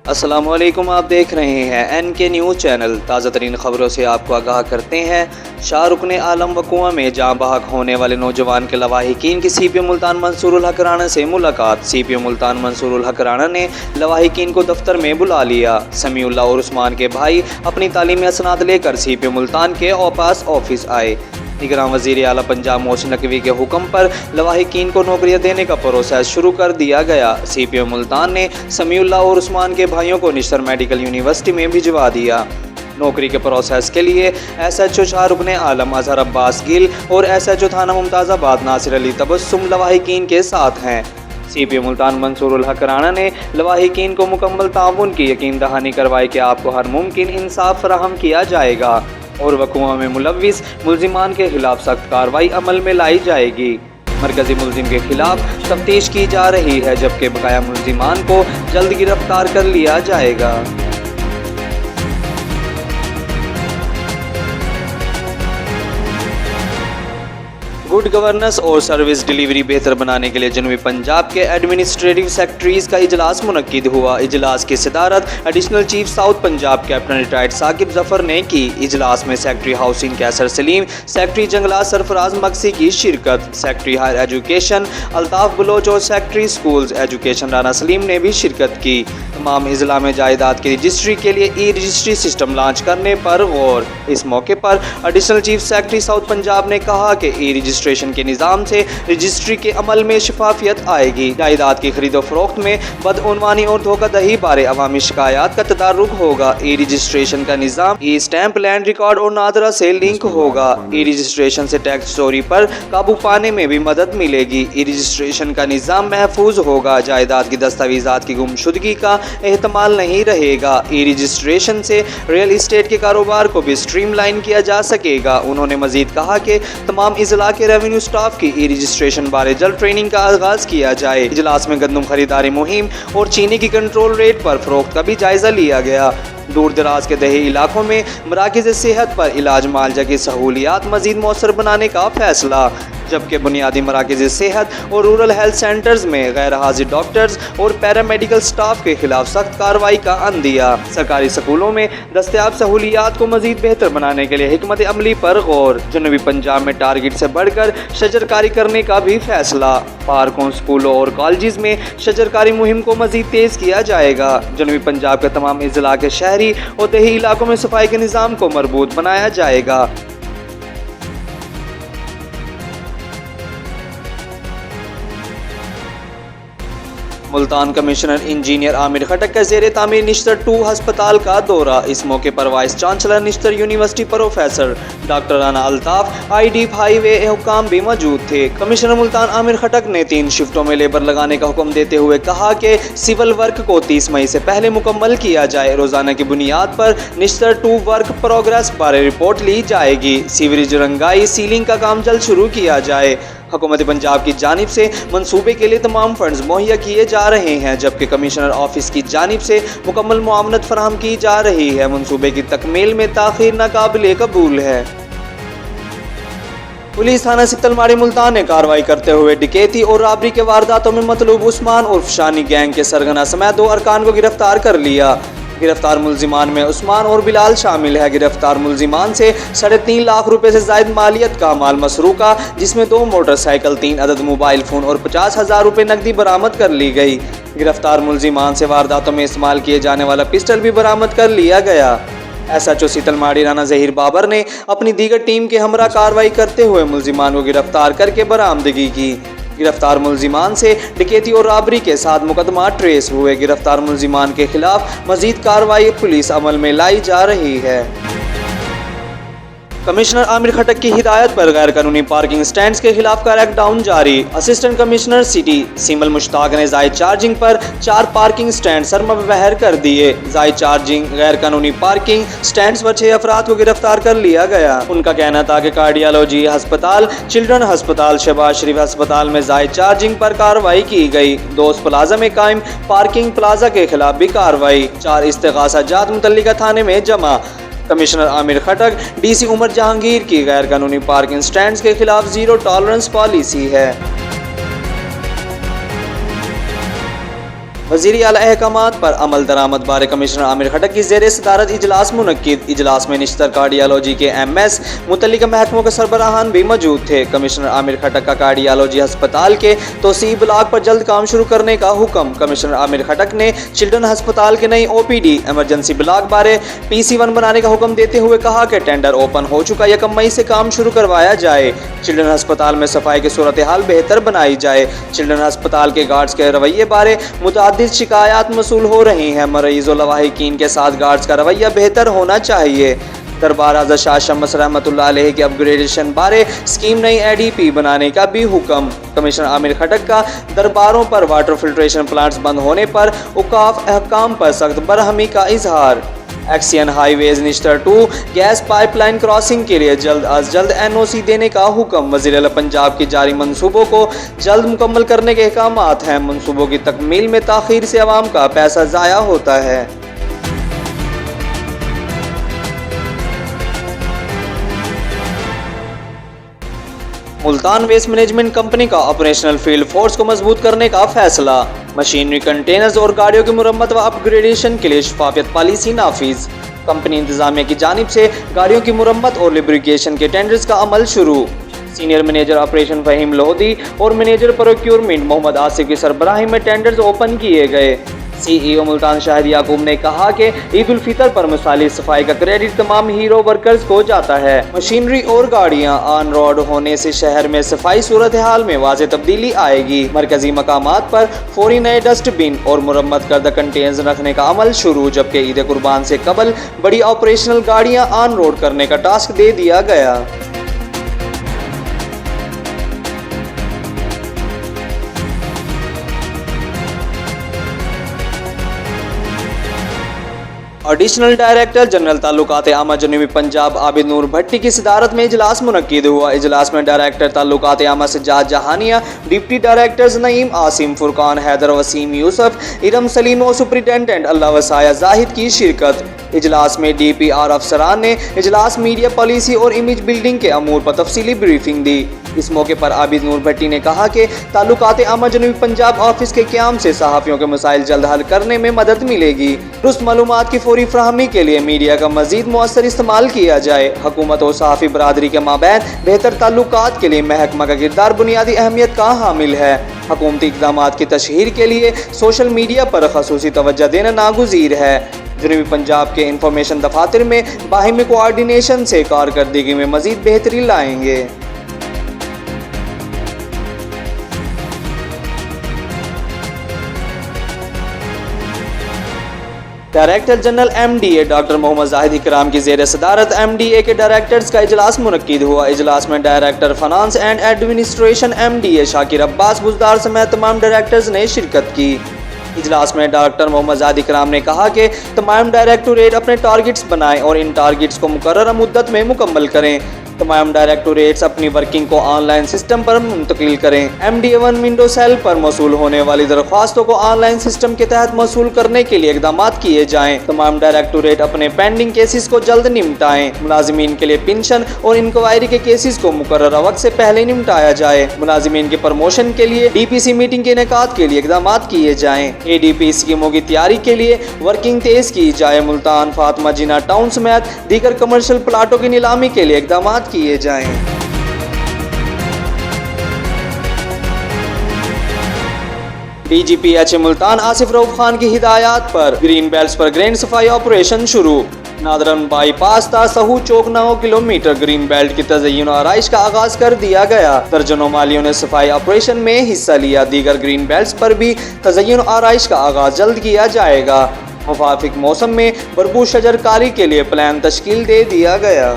अस्सलामुअलैकुम, आप देख रहे हैं NK न्यूज़ चैनल। ताज़ा तरीन खबरों से आपको आगाह करते हैं। शाहरुख ने आलम व कुआं में जाँ बहक होने वाले नौजवान के लवाहिकीन की CPO मुल्तान मंसूरुल हक राणा से मुलाकात। CPO मुल्तान मंसूरुल हक राणा ने लवाहिकीन को दफ्तर में बुला लिया। समीउल्लाह और उस्मान के भाई अपनी तालीमी असनाद लेकर CPO मुल्तान के पास ऑफिस आए। निगरान वज़ीर आला पंजाब मोहसिन नकवी के हुक्म पर लवाहिकीन को नौकरियां देने का प्रोसेस शुरू कर दिया गया। CPO मुल्तान ने समीउल्लाह और उस्मान के भाइयों को निश्तर मेडिकल यूनिवर्सिटी में भिजवा दिया। नौकरी के प्रोसेस के लिए SHO शाहरुख ने आलम अजहर अब्बास गिल और SHO थाना मुमताज़ाबाद नासिर अली तबस्सुम लवाहिकीन के साथ हैं। CPO मुल्तान मंसूरुल हक राणा ने लवाहिकीन को मुकम्मल ताउन की यकीन दहानी करवाई कि आपको हर मुमकिन इंसाफ फराहम किया जाएगा और वकुआ में मुलव्विस मुल्जिमान के खिलाफ सख्त कार्रवाई अमल में लाई जाएगी। मरकजी मुल्जिम के खिलाफ तफ्तीश की जा रही है, जबकि बकाया मुल्जिमान को जल्द गिरफ्तार कर लिया जाएगा। गुड गवर्नेंस और सर्विस डिलीवरी बेहतर बनाने के लिए जनूबी पंजाब के एडमिनिस्ट्रेटिव सेक्रेटरीज का इजलास मुनक्किद हुआ। इजलास की सदारत additional chief South Punjab captain retired Saqib Zafar ने की। इजलास में secretary housing Qaiser Saleem, secretary जंगलात सरफराज मक्सी की शिरकत। Secretary higher education Altaf Baloch और secretary schools education Rana Saleem ने भी शिरकत की। तमाम अजला में जायदाद की रजिस्ट्री के लिए ई-रजिस्ट्री सिस्टम लॉन्च करने पर गौर। इस मौके पर additional chief secretary south Punjab ने कहा कि ई रजिस्ट्रेशन के निज़ाम से रजिस्ट्री के अमल में शफाफियत आएगी। जायदाद की खरीदो फरोख्त में बदउनवानी और धोखाधड़ी बारे अवामी शिकायत का तदारुक होगा। ई रजिस्ट्रेशन का निज़ाम ई स्टैंप, लैंड रिकॉर्ड और नादरा से लिंक होगा। ई रजिस्ट्रेशन से टैक्स चोरी पर काबू पाने में भी मदद मिलेगी। ई रजिस्ट्रेशन का निज़ाम महफूज होगा। जायदाद की दस्तावेजात की गुमशुदगी का एहतमाल नहीं रहेगा। ई रजिस्ट्रेशन से रियल इस्टेट के कारोबार को भी स्ट्रीमलाइन किया जा सकेगा। उन्होंने मजीद कहा कि तमाम इजला के रेवेन्यू स्टाफ की ई रजिस्ट्रेशन बारे जल्द ट्रेनिंग का आगाज किया जाए। इजलास में गंदम खरीदारी मुहिम और चीनी की कंट्रोल रेट पर फरोख्त का भी जायजा लिया गया। दूर दराज के दही इलाकों में मराकज़ सेहत पर इलाज मुआलजा की सहूलियात मजीद मौसर बनाने का फैसला, जबकि बुनियादी मराकज़ सेहत और रूरल हेल्थ सेंटर्स में गैर हाजिर डॉक्टर्स और पैरामेडिकल स्टाफ के खिलाफ सख्त कार्रवाई का अंदिया। सरकारी स्कूलों में दस्तयाब सहूलियात को मजीद बेहतर बनाने के लिए हिकमत अमली पर गौर। जनूबी पंजाब में टारगेट से बढ़कर शजरकारी करने का भी फैसला। पार्कों, स्कूलों और कॉलेज में शजरकारी मुहिम को मजीद तेज़ किया जाएगा। जनूबी पंजाब के तमाम अजला के शहरी और देही इलाकों में सफाई के निज़ाम को मजबूत बनाया जाएगा। मुल्तान कमिश्नर इंजीनियर आमिर खटक का ज़ेरे तामीर निश्तर 2 हस्पताल का दौरा। इस मौके पर vice chancellor Nishtar university professor doctor Rana Altaf, IDF व हुक्काम भी मौजूद थे। कमिश्नर मुल्तान आमिर खटक ने 3 शिफ्टों में लेबर लगाने का हुक्म देते हुए कहा कि सिविल वर्क को 30 मई से पहले मुकम्मल किया जाए। रोजाना की बुनियाद पर निश्तर 2 वर्क प्रोग्रेस बारे रिपोर्ट ली जाएगी। सीवरेज रंगाई, सीलिंग का काम जल्द शुरू किया जाए। हुकूमत पंजाब की जानिब से मंसूबे के लिए तमाम फंड्स मुहैया किए जा रहे हैं, जबकि कमिश्नर ऑफिस की जानिब से मुकम्मल मुआवनत फराहम की जा रही है। मंसूबे की तकमील में ताख़ीर नाकाबिले कबूल है। पुलिस थाना सितलमाड़ी मुल्तान ने कार्रवाई करते हुए डकैती और राबरी के वारदातों में मतलूब उस्मान उर्फ शानी गैंग के सरगना समेत 2 अरकान को गिरफ्तार कर लिया। गिरफ्तार मुल्जिमान में उस्मान और बिलाल शामिल है। गिरफ्तार मुल्जिमान से 3.5 लाख रुपए से जायद मालियत का माल मसरूका, जिसमें 2 मोटरसाइकिल, 3 अदद मोबाइल फ़ोन और 50,000 रुपए नकदी बरामद कर ली गई। गिरफ्तार मुल्जिमान से वारदातों में इस्तेमाल किए जाने वाला पिस्टल भी बरामद कर लिया गया। SHO सितलमाड़ी राना ज़हीर बाबर ने अपनी दीगर टीम के हमरा कार्रवाई करते हुए मुल्जिमान को गिरफ्तार करके बरामदगी की। गिरफ्तार मुल्जिमान से डकैती और राबरी के साथ मुकदमा ट्रेस हुए। गिरफ्तार मुल्जिमान के खिलाफ मजीद कार्रवाई पुलिस अमल में लाई जा रही है। कमिश्नर आमिर खटक की हिदायत पर गैर कानूनी पार्किंग स्टैंड्स के खिलाफ क्रैकडाउन जारी। असिस्टेंट कमिश्नर सिटी सीमल मुश्ताक ने जायद चार्जिंग पर 4 पार्किंग स्टैंड सरमबहर कर दिए। जायद चार्जिंग, गैर कानूनी पार्किंग स्टैंड्स पर 6 अफराद को गिरफ्तार कर लिया गया। उनका कहना था कि कार्डियोलॉजी अस्पताल, चिल्ड्रन अस्पताल, शहबाज शरीफ अस्पताल में जायद चार्जिंग पर कार्रवाई की गई। दोस्त प्लाजा में कायम पार्किंग प्लाजा के खिलाफ भी कार्रवाई। 4 इस्तिगासा जात मुतल्लिका थाने में जमा। कमिश्नर आमिर खटक, DC उमर जहांगीर की गैर कानूनी पार्किंग स्टैंड्स के खिलाफ ज़ीरो टॉलरेंस पॉलिसी है। वज़ीर आला अहकामात पर अमल दरामद बारे कमिश्नर आमिर खटक की ज़ेर सदारत इजलास मुनक्किद। इजलास में निश्तर कार्डियोलॉजी के MS मुतल्लिका महकमों के सरबराहान भी मौजूद थे। कमिश्नर आमिर खटक का कार्डियोलॉजी अस्पताल के तोसी ब्लॉक पर जल्द काम शुरू करने का हुक्म। कमिश्नर आमिर खटक ने चिल्ड्रन अस्पताल के नई OPD एमरजेंसी ब्लॉक बारे PC1 बनाने का हुक्म देते हुए कहा कि टेंडर ओपन हो चुका, 1 मई से काम शुरू करवाया जाए। चिल्ड्रन अस्पताल में सफाई की सूरत हाल बेहतर बनाई जाए। चिल्ड्रन अस्पताल के गार्ड्स के रवैये बारे मुतादिद शिकायत मसूल हो रही हैं। मरीजों लवाहिकीन के साथ गार्ड्स का रवैया बेहतर होना चाहिए। दरबार हज़रत शाह शम्स रहमतुल्लाह अलैह के अपग्रेडेशन बारे स्कीम नई ADP बनाने का भी हुक्म। कमिश्नर आमिर खटक का दरबारों पर वाटर फिल्ट्रेशन प्लांट्स बंद होने पर औकाफ अहकाम पर सख्त बरहमी का इजहार। XEN highways Nishtar 2 gas pipeline crossing के लिए जल्द अज जल्द NOC देने का हुक्म। वज़ीर आला पंजाब की जारी मंसूबों को जल्द मुकम्मल करने के अहकामात हैं। मंसूबों की तकमील में ताख़ीर से अवाम का पैसा ज़ाया होता है। मुल्तान वेस्ट मैनेजमेंट कंपनी का ऑपरेशनल फील्ड फोर्स को मजबूत करने का फैसला। मशीनरी, कंटेनर्स और गाड़ियों की मुरम्मत व अपग्रेडेशन के लिए शफाफियत पॉलिसी नाफिज। कंपनी इंतजामिया की जानिब से गाड़ियों की मुरम्मत और लिब्रिकेशन के टेंडर्स का अमल शुरू। सीनियर मैनेजर ऑपरेशन फहीम लोहदी और मैनेजर प्रोक्योरमेंट मोहम्मद आसिफ की सरबराही में टेंडर्स ओपन किए गए। CEO मुल्तान शाहिद याकूब ने कहा कि ईद उल फितर पर मिसाली सफाई का क्रेडिट तमाम हीरो वर्कर्स को जाता है। मशीनरी और गाड़ियां ऑन रोड होने से शहर में सफाई सूरत हाल में वाज़े तब्दीली आएगी। मरकजी मकामात पर फौरी नए डस्टबिन और मुरम्मत करदा कंटेनर्स रखने का अमल शुरू। जबकि ईद कुर्बान से कबल बड़ी ऑपरेशनल गाड़ियां ऑन रोड करने का टास्क दे दिया गया। एडिशनल डायरेक्टर जनरल ताल्लुकात आमा जनूबी पंजाब आबिद नूर भट्टी की सदारत में इजलास मुनक्किद हुआ। इजलास में डायरेक्टर ताल्लुकात आमा सज्जाद जहानिया, डिप्टी डायरेक्टर्स नईम आसिम, फुरकान हैदर, वसीम यूसुफ, इरम सलीम और सुपरिटेंडेंट अल्लाह वसाया जाहिद की शिरकत। इजलास में DPR अफसरान ने इजलास मीडिया पॉलिसी और इमेज बिल्डिंग के अमूर पर तफसीली ब्रीफिंग दी। इस मौके पर आबिद नूर भट्टी ने कहा कि ताल्लुकात आमा जनूबी पंजाब ऑफिस के क़याम से सहाफ़ियों के मसाइल जल्द हल करने में मदद मिलेगी। दुरुस्त मालूमात की फौरी फ्राहमी के लिए मीडिया का मजीद मुअस्सर इस्तेमाल किया जाए। हुकूमत और सहाफ़ी बरादरी के माबैन बेहतर ताल्लुकात के लिए महकमा का किरदार बुनियादी अहमियत का हामिल है। हुकूमती इक़दामात की तशहीर के लिए सोशल मीडिया पर ख़ुसूसी तवज्जो देना नागुज़ीर है। जनूबी पंजाब के इंफॉर्मेशन दफातर में बाहिमी कोऑर्डिनेशन से कारकर्दगी में मजीद बेहतरी लाएंगे। Director general MDA doctor Mohammad Zahid Ikram की ज़ेर सदारत MDA के डायरेक्टर्स का इजलास मुनक्किद हुआ। इजलास में director finance and administration MDA Shakir Abbas Buzdar समेत तमाम डायरेक्टर्स ने शिरकत की। इजलास में डॉक्टर मोहम्मद जाहिद इकराम ने कहा कि तमाम डायरेक्टोरेट अपने टारगेट्स बनाएं और इन टारगेट्स को मुकर्रर मुद्दत में मुकम्मल करें। तमाम डायरेक्टोरेट्स अपनी वर्किंग को ऑनलाइन सिस्टम पर मुंतकिल करें। MDA1 विंडो सेल पर मौसूल होने वाली दरख्वास्तों को ऑनलाइन सिस्टम के तहत मौसूल करने के लिए इक़दाम किए जाएं। तमाम डायरेक्टोरेट अपने पेंडिंग केसेस को जल्द निपटाएं। मुलाजिमीन के लिए पेंशन और इंक्वायरी के केसेस को मुकर्रर वक्त से पहले निपटाया जाए। मुलाजिमीन के प्रमोशन के लिए DPC मीटिंग के इनेकाद के लिए इक़दाम किए जाएं। ADP स्कीमों की तैयारी के लिए वर्किंग तेज की जाए। मुल्तान, फातिमा जिना टाउन समेत दीगर कमर्शियल प्लाटों की नीलामी के लिए इक़दाम किए जाएं। DGPH मुल्तान आसिफ रऊफ खान की हिदायत पर ग्रीन बेल्ट्स पर ग्रैंड सफाई ऑपरेशन शुरू। नादरन बाईपास ता सहू चौक 9 किलोमीटर ग्रीन बेल्ट की तज़य्युन आराइश का आगाज कर दिया गया। दर्जनों मालियों ने सफाई ऑपरेशन में हिस्सा लिया। दीगर ग्रीन बेल्ट्स पर भी तज़य्युन आराइश का आगाज जल्द किया जाएगा। मुवाफिक मौसम में भरपूर शजरकारी के लिए प्लान तश्कील दे दिया गया।